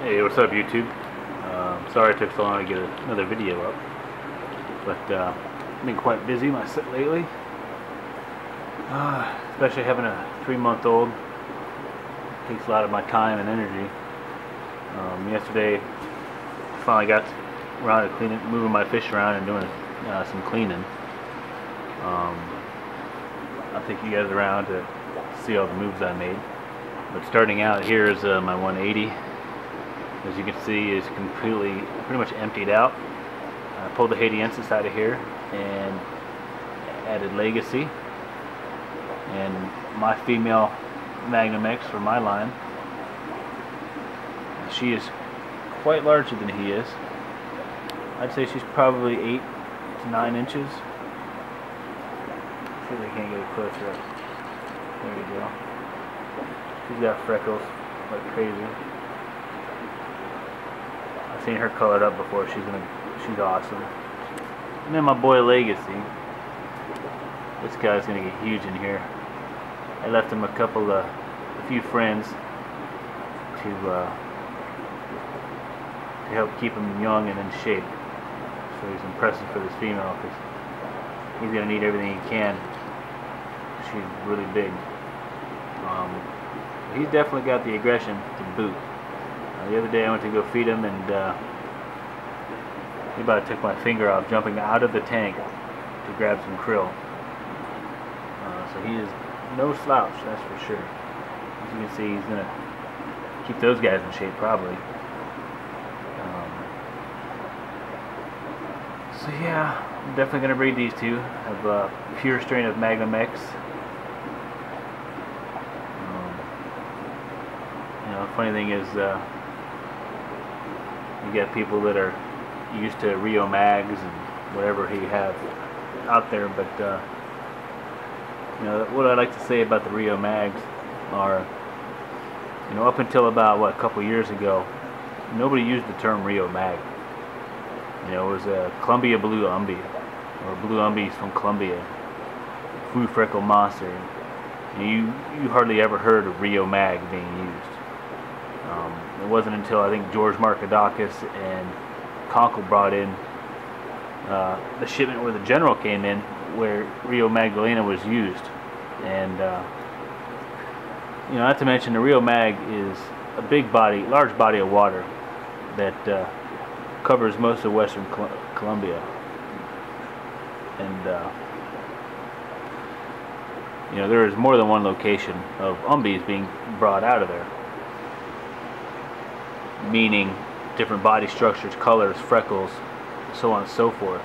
Hey, what's up, YouTube? Sorry it took so long to get another video up, but I've been quite busy lately, especially having a 3-month-old. Takes a lot of my time and energy. Yesterday, finally got around to moving my fish around and doing some cleaning. I'll take you guys around to see all the moves I made. But starting out, here is my 180. As you can see, is pretty much emptied out. I pulled the Haitian out of here and added Legacy and my female Magnum X for my line. She is quite larger than he is. I'd say she's probably 8 to 9 inches. See if I can't get it closer up. There we go. She's got freckles like crazy. I've seen her colored up before. She's awesome. And then my boy Legacy. This guy's gonna get huge in here. I left him a few friends to help keep him young and in shape. So he's impressive for this female because he's gonna need everything he can. She's really big. He's definitely got the aggression to boot. The other day I went to go feed him and he about took my finger off jumping out of the tank to grab some krill. So he is no slouch, that's for sure. As you can see, he's going to keep those guys in shape probably. So yeah, I'm definitely going to breed these two. I have a pure strain of Magnum X. Funny thing is, you get people that are used to Rio Mags and whatever he has out there, but what I like to say about the Rio Mags are, up until about a couple years ago, nobody used the term Rio Mag. It was a Columbia Blue Umbee, or Blue Umbees from Columbia, Blue Freckle Monster. You hardly ever heard of Rio Mag being used. It wasn't until I think George Markadakis and Conkle brought in the shipment where the General came in, where Rio Magdalena was used. And not to mention the Rio Mag is a large body of water that covers most of western Colombia. And there is more than one location of Umbees being brought out of there, meaning different body structures, colors, freckles, so on and so forth.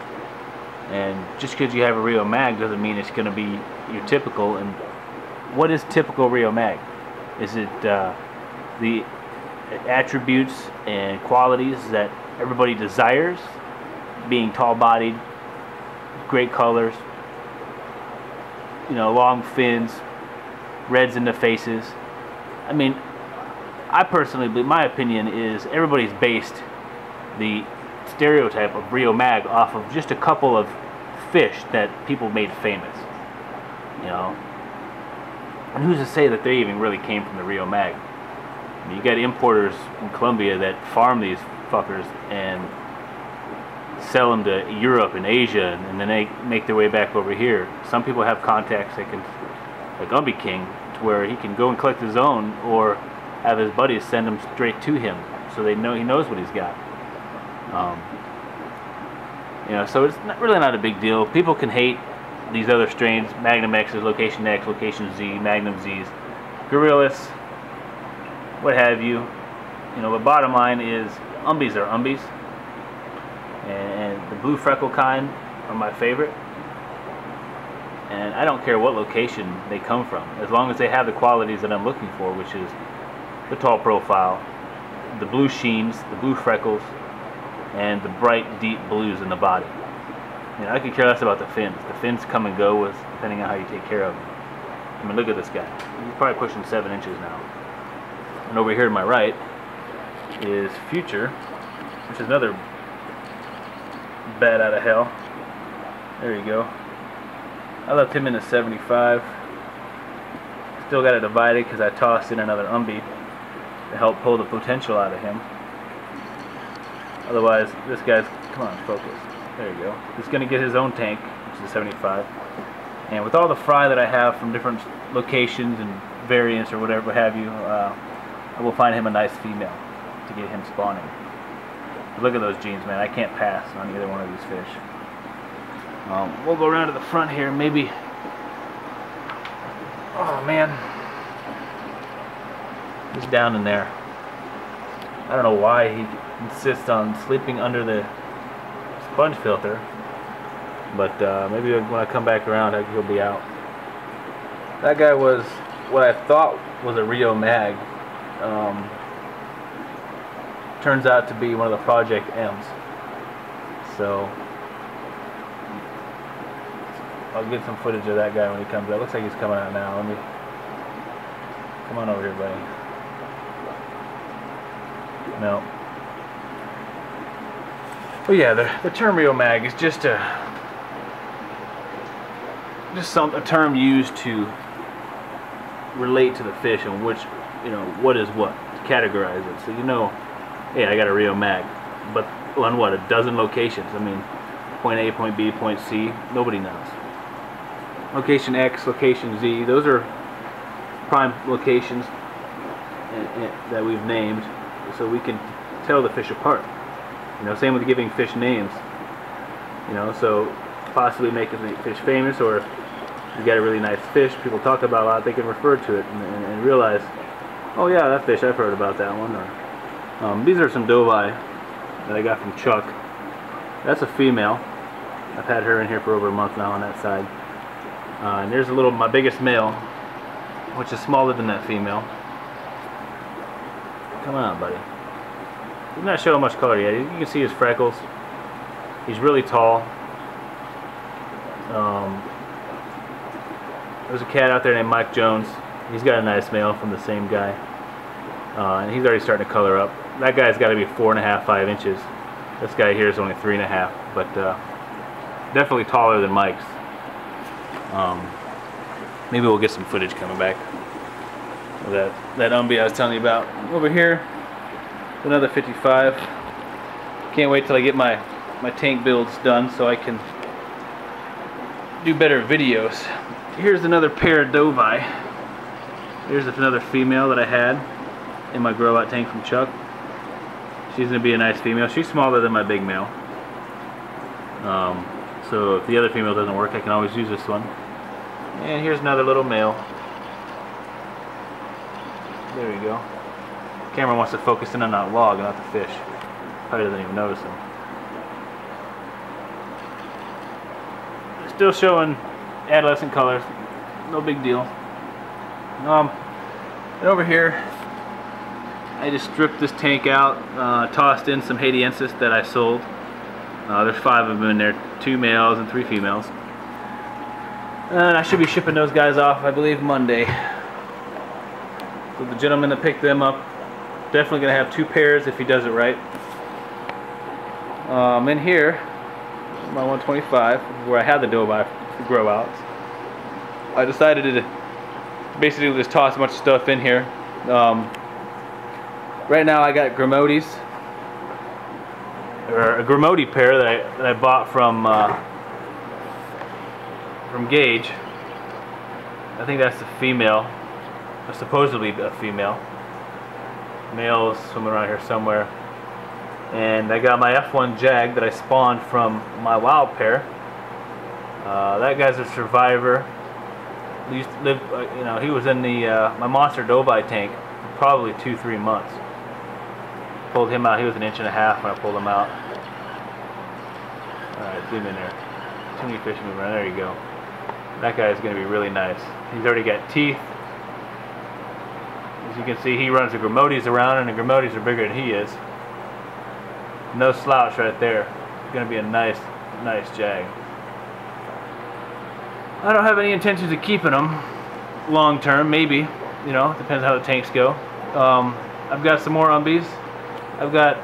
And just because you have a Rio Mag doesn't mean it's going to be your typical. And what is typical Rio Mag? Is it the attributes and qualities that everybody desires? Being tall-bodied, great colors, long fins, reds in the faces. I mean, I personally believe, my opinion is, everybody's based the stereotype of Rio Mag off of just a couple of fish that people made famous. And who's to say that they even really came from the Rio Mag? You got importers in Colombia that farm these fuckers and sell them to Europe and Asia, and then they make their way back over here. Some people have contacts that can, like Umbee King, to where he can go and collect his own, or have his buddies send them straight to him, so he knows what he's got. So it's really not a big deal. People can hate these other strains, Magnum X's, Location X, Location Z, Magnum Z's, Gorillas, what have you. But bottom line is, Umbees are Umbees, and the blue freckle kind are my favorite. And I don't care what location they come from, as long as they have the qualities that I'm looking for, which is the tall profile, the blue sheens, the blue freckles, and the bright deep blues in the body. I could care less about the fins. The fins come and go depending on how you take care of them. I mean, look at this guy. He's probably pushing 7 inches now. And over here to my right is Future, which is another bat out of hell. There you go. I left him in a 75. Still got it divided because I tossed in another Umbee to help pull the potential out of him. Otherwise, this guy's, come on, focus. There you go. He's going to get his own tank, which is a 75. And with all the fry that I have from different locations and variants or whatever have you, I will find him a nice female to get him spawning. But look at those genes, man. I can't pass on either one of these fish. We'll go around to the front here, maybe. Oh man, he's down in there. I don't know why he insists on sleeping under the sponge filter, but maybe when I come back around he'll be out. That guy was what I thought was a Rio Mag. Turns out to be one of the Project M's. So I'll get some footage of that guy when he comes out. Looks like he's coming out now. Let me come on over here, buddy. No. But yeah, the term Rio Mag is just a term used to relate to the fish and which, what is what, to categorize it. So hey, I got a Rio Mag, but on what, a dozen locations? I mean, point A, point B, point C, nobody knows. Location X, location Z, those are prime locations that we've named so we can tell the fish apart. Same with giving fish names. So possibly making the fish famous, or you got a really nice fish people talk about a lot, they can refer to it and realize, oh yeah, that fish, I've heard about that one. Or these are some Dovi that I got from Chuck. That's a female. I've had her in here for over a month now on that side. And there's my biggest male, which is smaller than that female. Come on, buddy. He's not showing much color yet. You can see his freckles. He's really tall. There's a cat out there named Mike Jones. He's got a nice male from the same guy. And he's already starting to color up. That guy's got to be 4.5, 5 inches. This guy here is only 3.5, but definitely taller than Mike's. Maybe we'll get some footage coming back of that Umbee I was telling you about. Over here, another 55. Can't wait till I get my tank builds done so I can do better videos. Here's another pair of Dovi. Here's another female that I had in my grow out tank from Chuck. She's going to be a nice female. She's smaller than my big male. So if the other female doesn't work, I can always use this one. And here's another little male. There you go. The camera wants to focus in on that log and not the fish. Probably doesn't even notice them. Still showing adolescent colors. No big deal. And over here, I just stripped this tank out, tossed in some Haitiensis that I sold. There's 5 of them in there, 2 males and 3 females. And I should be shipping those guys off, I believe, Monday. So the gentleman that picked them up, definitely going to have 2 pairs if he does it right. In here, my 125, where I had the Dovi grow outs, I decided to basically just toss a bunch of stuff in here. Right now I got Grimodies, or a Grimodi pair that I bought from Gage. I think that's the female, or supposedly a female. Male is swimming around here somewhere. And I got my F1 Jag that I spawned from my wild pair. That guy's a survivor. He used to live, he was in my monster Dovi tank for probably 2-3 months. Pulled him out. He was 1.5 inches when I pulled him out. Alright, zoom in there. Too many fish moving around. There you go. That guy is going to be really nice. He's already got teeth. As you can see, he runs the Grimodies around, and the Grimodies are bigger than he is. No slouch right there. It's going to be a nice Jag. I don't have any intentions of keeping them long term. Maybe, depends how the tanks go. I've got some more Umbees. I've got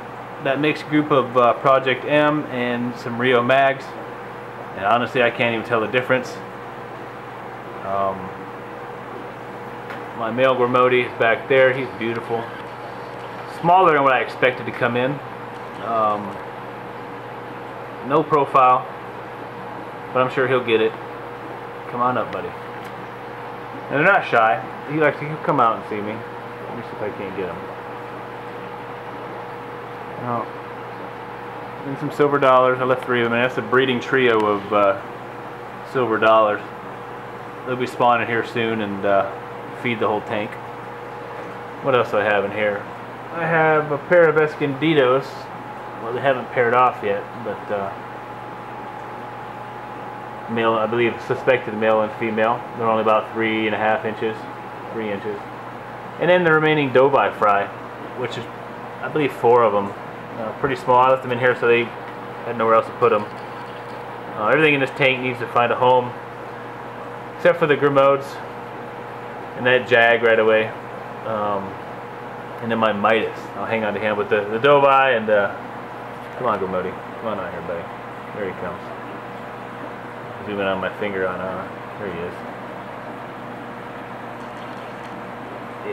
that mixed group of Project M and some Rio Mags, and honestly I can't even tell the difference. My male Grimodi is back there. He's beautiful. Smaller than what I expected to come in. No profile, but I'm sure he'll get it. Come on up, buddy. And they're not shy. He'll come out and see me. Let me see if I can't get him. Oh. And some silver dollars. I left 3 of them. And that's a breeding trio of silver dollars. They'll be spawning here soon and feed the whole tank. What else do I have in here? I have a pair of Escondidos. Well, they haven't paired off yet, but male, I believe, suspected male and female. They're only about 3.5 inches, 3 inches. And then the remaining Dovi fry, which is, I believe, 4 of them. Pretty small. I left them in here so they had nowhere else to put them. Everything in this tank needs to find a home, except for the Grimmodes and that Jag right away. And then my Midas. I'll hang on to him with the Dovi and come on, Grimmody. Come on out here, buddy. There he comes. Zoom in on my finger on there he is.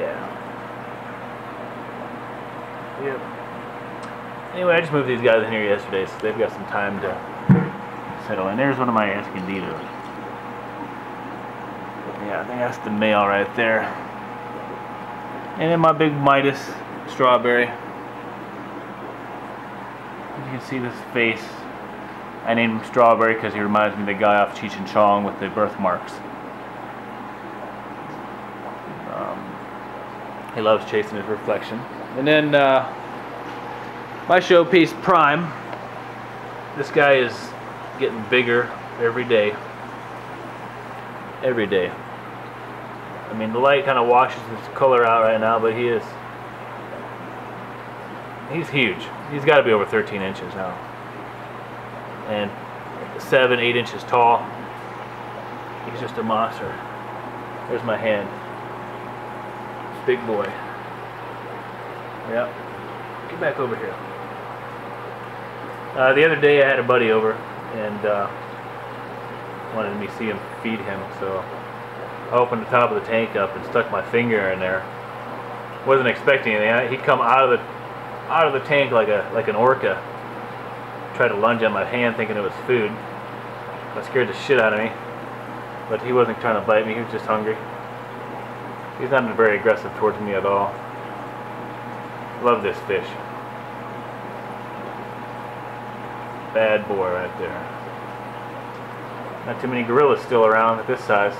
Yeah. Yep. Anyway, I just moved these guys in here yesterday, so they've got some time to settle in. There's one of my Escondidos. Yeah, I think that's the male right there. And then my big Midas strawberry. You can see this face. I named him Strawberry because he reminds me of the guy off Cheech and Chong with the birthmarks. He loves chasing his reflection. And then my Showpiece Prime. This guy is getting bigger every day. Every day. I mean, the light kind of washes his color out right now, but he's huge. He's got to be over 13 inches now. And 7, 8 inches tall. He's just a monster. There's my hand. Big boy. Yep. Get back over here. The other day I had a buddy over and wanted me to see him feed him, so I opened the top of the tank up and stuck my finger in there. Wasn't expecting anything. He'd come out of the tank like an orca. Tried to lunge on my hand thinking it was food. That scared the shit out of me. But he wasn't trying to bite me, he was just hungry. He's not very aggressive towards me at all. Love this fish. Bad boy right there. Not too many gorillas still around at this size.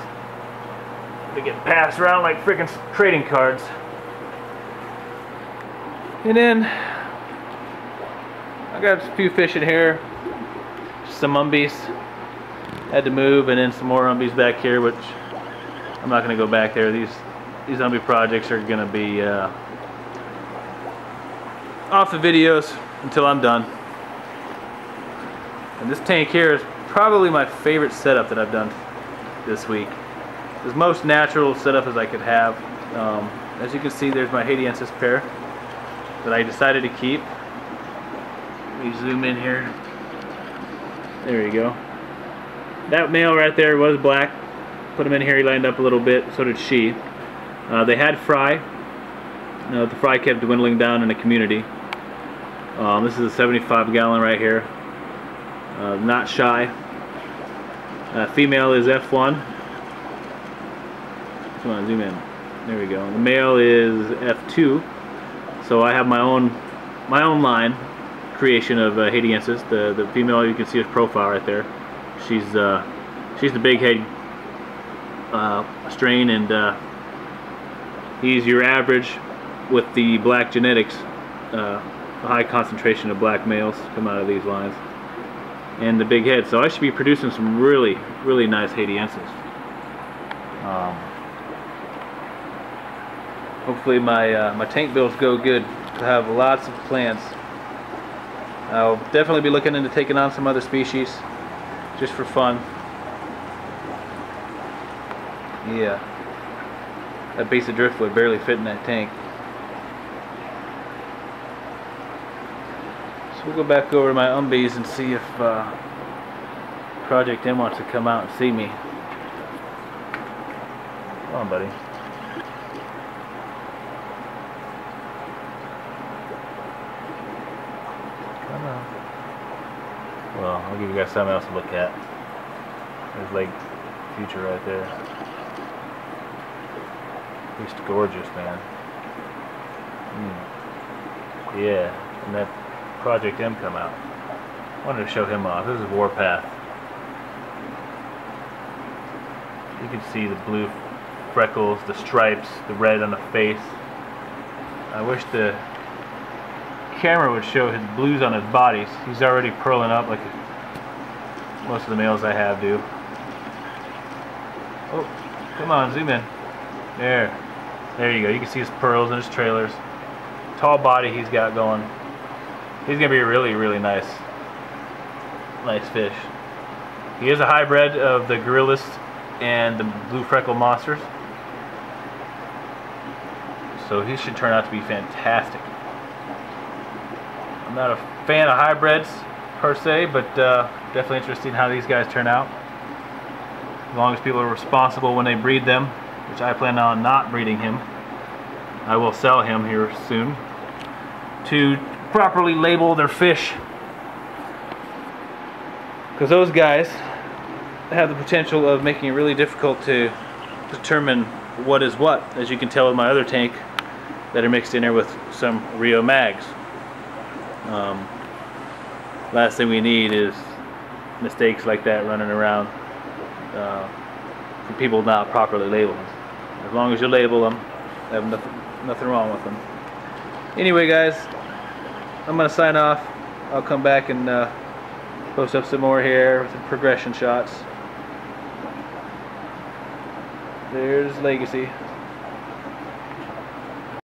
They get passed around like freaking trading cards. And then I got a few fish in here. Just some Umbees. Had to move, and then some more Umbees back here, which I'm not going to go back there. These Umbee projects are going to be off the videos until I'm done. And this tank here is probably my favorite setup that I've done this week. It's the most natural setup as I could have. As you can see, there's my Haitian pair that I decided to keep. Let me zoom in here. There you go. That male right there was black. Put him in here, he lined up a little bit, so did she. They had fry. The fry kept dwindling down in the community. This is a 75 gallon right here. Not shy. Female is F1. Come on, zoom in. There we go. The male is F2. So I have my own line creation of Haitiensis. The female, you can see his profile right there. She's the big head strain, and he's your average with the black genetics. A high concentration of black males come out of these lines, and the big head. So I should be producing some really nice Haitiensis. Hopefully my tank bills go good. I have lots of plans. I'll definitely be looking into taking on some other species just for fun. Yeah, that base of driftwood barely fit in that tank. So we'll go back over to my Umbees and see if Project M wants to come out and see me. Come on, buddy. don't know. Well, I'll give you guys something else to look at. There's Lake Future right there. Just gorgeous, man. Yeah, and that Project M come out. Wanted to show him off. This is Warpath. You can see the blue freckles, the stripes, the red on the face. I wish the camera would show his blues on his body. He's already pearling up like most of the males I have do. Oh, come on, zoom in. There you go. You can see his pearls and his trailers. Tall body he's got going. He's gonna be a really, really nice fish. He is a hybrid of the gorillas and the blue freckle monsters, so he should turn out to be fantastic. I'm not a fan of hybrids per se, but definitely interested in how these guys turn out. As long as people are responsible when they breed them, which I plan on not breeding him. I will sell him here soon to properly label their fish, because those guys have the potential of making it really difficult to determine what is what, as you can tell with my other tank that are mixed in there with some Rio Mags. Last thing we need is mistakes like that running around from people not properly labeling. As long as you label them, I have nothing wrong with them. Anyway, guys, I'm gonna sign off. I'll come back and post up some more here with the progression shots. There's Legacy.